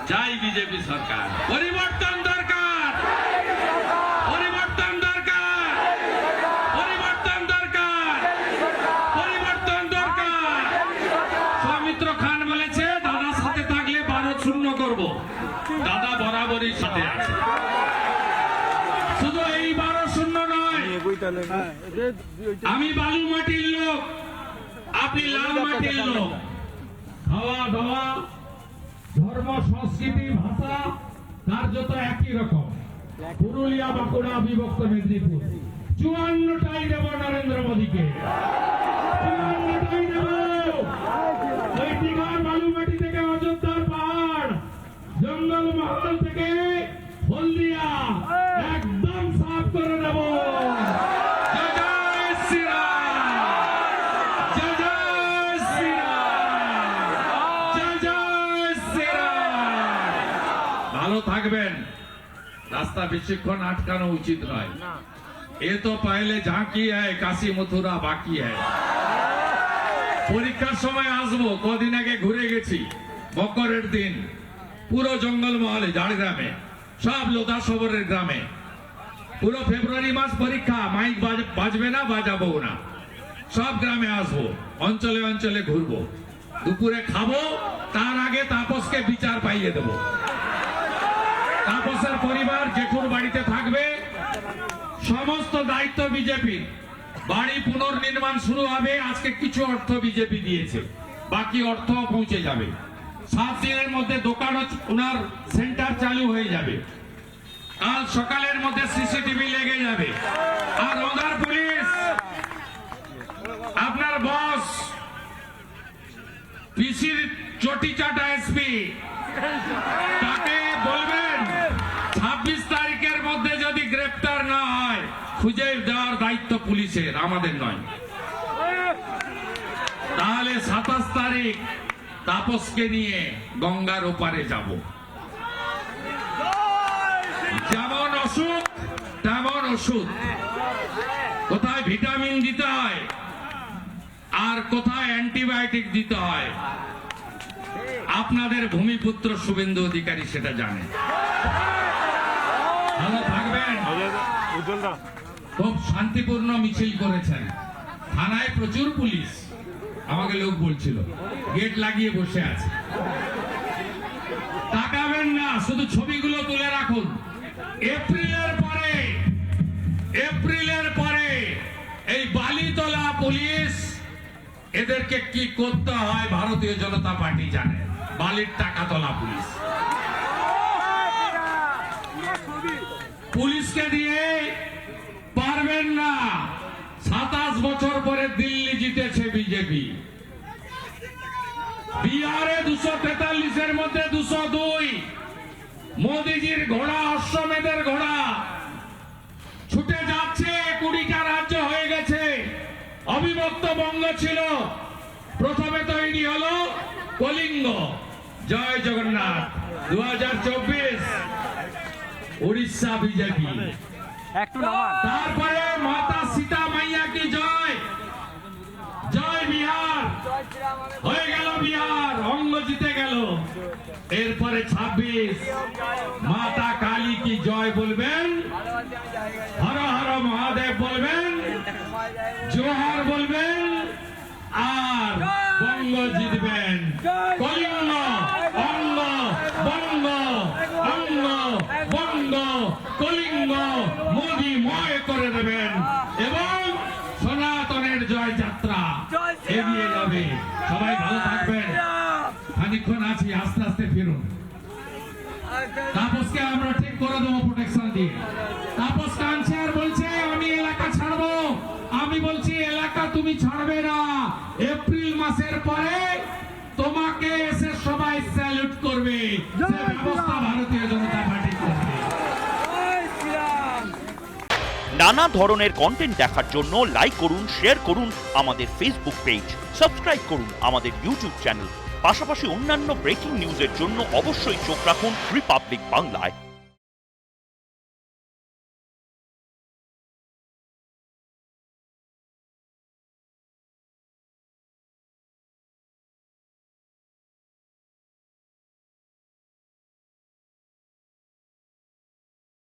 চাই বিজেপি সরকার। পরিবর্তন দরকার, পরিবর্তন দরকার, পরিবর্তন দরকার, পরিবর্তন দরকার। সৌমিত্র খান বলেছে দাদার সাথে থাকলে 12-0 করব। দাদা বরাবরই সাথে আছে। শুধু এই 12-0 নয়, আমি বালু মাটির লোক, আপনি লাল মাটির লোক। খাওয়া দাওয়া, ধর্ম, সংস্কৃতি, ভাষা কার্যত একই রকম। পুরুলিয়া, বাঁকুড়া, বিভক্ত মেদিনীপুর 54টাই দেব নরেন্দ্র মোদীকে, 54টাই দেব। ওই দীঘার বালুমাটি থেকে অযোধ্যার পাহাড়, জঙ্গল মহল থেকে হলদিয়া একদম সাফ করে দেব। জয় শ্রীরাম, জয় শ্রীরাম, জয় শ্রীরাম। ভালো থাকবেন। রাস্তা বেশিক্ষণ আটকানো উচিত নয়। এ তো পাইলে ঝাঁকি হয়, কাশি মথুরা বাকি হয়। পরীক্ষার সময় আসবো, কদিন আগে ঘুরে গেছি। মকরের দিন পুরো জঙ্গল মহলে, ঝাড়গ্রামে, সব লোধা সবরের গ্রামে পুরো ফেব্রুয়ারি মাস পরীক্ষা। মাইক বাজবে না, বাজাবো না। সব গ্রামে আসবো, অঞ্চলে অঞ্চলে ঘুরবো, দুপুরে খাবো। তার আগে তাপসকে বিচার পাইয়ে দেবো। তাপসের পরিবার জেঠুর বাড়িতে থাকবে। সমস্ত দায়িত্ব বিজেপির। বাড়ি পুনর্নির্মাণ শুরু হবে। আজকে কিছু অর্থ বিজেপি দিয়েছে, বাকি অর্থ পৌঁছে যাবে। 7 দিনের মধ্যে দোকান, ওনার সেন্টার চালু হয়ে যাবে। কাল সকালের মধ্যে সিসিটিভি লেগে যাবে। আর ওনার পুলিশ, আপনার বস পিসির চটি চাটা এসপি, তাকে বলবেন 26 তারিখের মধ্যে যদি গ্রেপ্তার না হয়, খুঁজে দেওয়ার দায়িত্ব পুলিশের, আমাদের নয়। তাহলে 27 তারিখ তাপসকে নিয়ে গঙ্গার ওপারে যাব। যেমন অসুখ তেমন ওষুধ। কোথায় ভিটামিন দিতে হয় আর কোথায় অ্যান্টিবায়োটিক দিতে হয়, আপনাদের ভূমিপুত্র শুভেন্দু অধিকারী সেটা জানে। ভালো থাকবেন। খুব শান্তিপূর্ণ মিছিল করেছেন। থানায় প্রচুর পুলিশ, আমাকে লোক বলছিল, গেট লাগিয়ে বসে আছে। তাকাবেন না, শুধু ছবিগুলো তুলে রাখুন। এপ্রিলের পরে এই বালিতলা পুলিশ, এদেরকে কি করতে হয় ভারতীয় জনতা পার্টি জানে। বালির টাকা তোলা পুলিশ। পুলিশকে দিয়ে পারবেন না। 27 বছর পরে দিল্লি জিতেছে বিজেপি। বিহারে 243-এর মধ্যে 202। মোদীজির ঘোড়া, অশ্বমেধের ঘোড়া ছুটে যাচ্ছে। 20টা রাজ্য হয়ে গেছে। অবিভক্ত বঙ্গ ছিল, প্রথমে তৈরি হলো কলিঙ্গ। জয় জগন্নাথ। 2024 উড়িষ্যা বিজেপি। তারপরে মাতা সীতা মাইয়া কি জয়, জয় বিহার হয়ে গেল। বিহার অঙ্গ জিতে গেল। এরপরে 26 মাতা কালী কি জয় বলবেন, হর হর মহাদেব বলবেন, জোহার বলবেন, আর বঙ্গ জিতবেন। কলিঙ্গ, অঙ্গ, বঙ্গ, অঙ্গ, বঙ্গ, কলিঙ্গ মোদী ময় করে দেবেন এবং সনাতনের জয় যাত্রা এগিয়ে যাবে। সবাই ভালো থাকবেন। খানিকক্ষণ আছি, আস্তে আস্তে ফিরুন। তাপসকে আমরা ঠিক করে দেবো প্রোটেকশন দিয়ে। তাপস কাঁদছে আর বলছে আমি এলাকা ছাড়বো। আমি বলছি এলাকা তুমি ছাড়বে না। এপ্রিল মাসের পরে তোমাকে এসে সবাই স্যালুট করবে। সে ব্যবস্থা ভারতীয় জনতা পার্টি করবে। নানা ধরনের কন্টেন্ট দেখার জন্য লাইক করুন, শেয়ার করুন আমাদের ফেসবুক পেজ, সাবস্ক্রাইব করুন আমাদের ইউটিউব চ্যানেল। পাশাপাশি অন্যান্য ব্রেকিং নিউজের জন্য অবশ্যই চোখ রাখুন রিপাবলিক বাংলায়।